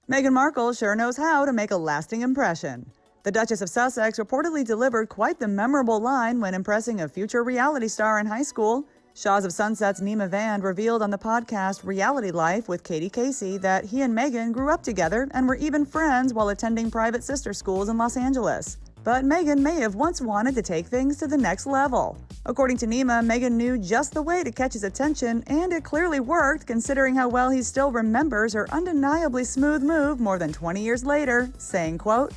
Meghan Markle sure knows how to make a lasting impression. The Duchess of Sussex reportedly delivered quite the memorable line when impressing a future reality star in high school. Shahs of Sunsets Nema revealed on the podcast Reality Life with Katie Casey that he and Meghan grew up together and were even friends while attending private sister schools in Los Angeles. But Meghan may have once wanted to take things to the next level. According to Nema, Meghan knew just the way to catch his attention, and it clearly worked considering how well he still remembers her undeniably smooth move more than 20 years later, saying, quote,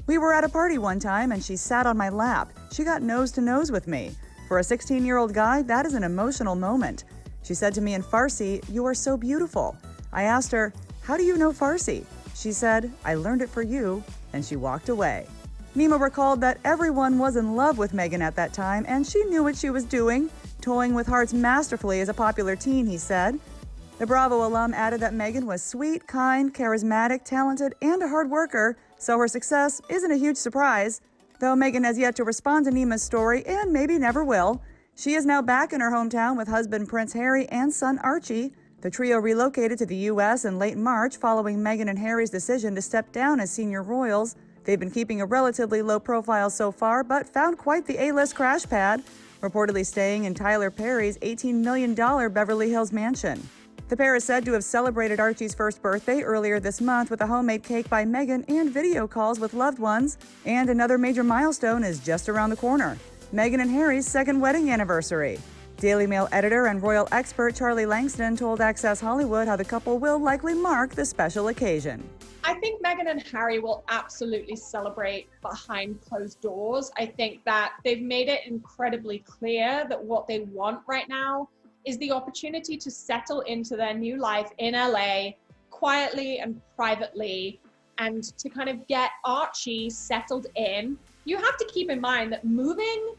"We were at a party one time and she sat on my lap. She got nose to nose with me. For a 16-year-old guy, that is an emotional moment. She said to me in Farsi, 'You are so beautiful.' I asked her, 'How do you know Farsi?' She said, 'I learned it for you,' and she walked away." Nema recalled that everyone was in love with Meghan at that time, and she knew what she was doing, toying with hearts masterfully as a popular teen, he said. The Bravo alum added that Meghan was sweet, kind, charismatic, talented, and a hard worker, so her success isn't a huge surprise. Though Meghan has yet to respond to Nema's story, and maybe never will, she is now back in her hometown with husband Prince Harry and son Archie. The trio relocated to the U.S. in late March following Meghan and Harry's decision to step down as senior royals. They've been keeping a relatively low profile so far, but found quite the A-list crash pad, reportedly staying in Tyler Perry's $18 million Beverly Hills mansion. The pair is said to have celebrated Archie's first birthday earlier this month with a homemade cake by Meghan and video calls with loved ones. And another major milestone is just around the corner: Meghan and Harry's second wedding anniversary. Daily Mail editor and royal expert Charlie Langston told Access Hollywood how the couple will likely mark the special occasion. I think Meghan and Harry will absolutely celebrate behind closed doors. I think that they've made it incredibly clear that what they want right now is the opportunity to settle into their new life in LA quietly and privately, and to kind of get Archie settled in. You have to keep in mind that moving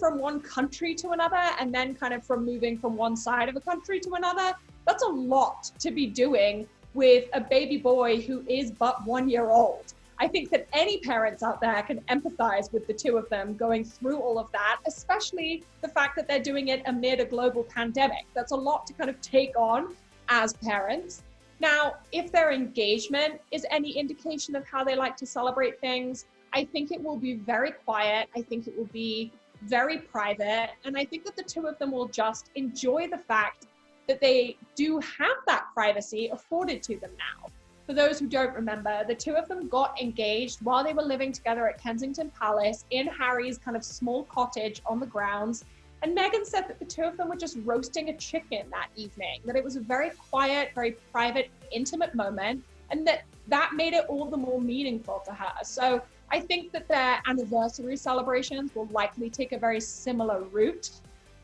from one country to another, and then kind of from moving from one side of a country to another, that's a lot to be doing with a baby boy who is but 1 year old. I think that any parents out there can empathize with the two of them going through all of that, especially the fact that they're doing it amid a global pandemic. That's a lot to kind of take on as parents. Now, if their engagement is any indication of how they like to celebrate things, I think it will be very quiet. I think it will be very private. And I think that the two of them will just enjoy the fact that they do have that privacy afforded to them now. For those who don't remember, the two of them got engaged while they were living together at Kensington Palace in Harry's kind of small cottage on the grounds. And Meghan said that the two of them were just roasting a chicken that evening, that it was a very quiet, very private, intimate moment, and that made it all the more meaningful to her. So I think that their anniversary celebrations will likely take a very similar route.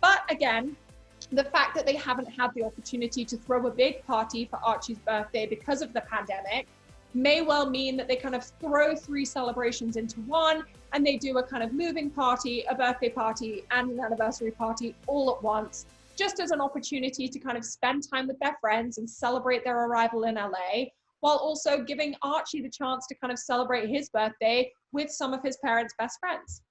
But again, the fact that they haven't had the opportunity to throw a big party for Archie's birthday because of the pandemic may well mean that they kind of throw 3 celebrations into one, and they do a kind of moving party, a birthday party, and an anniversary party all at once, just as an opportunity to kind of spend time with their friends and celebrate their arrival in LA, while also giving Archie the chance to kind of celebrate his birthday with some of his parents' best friends.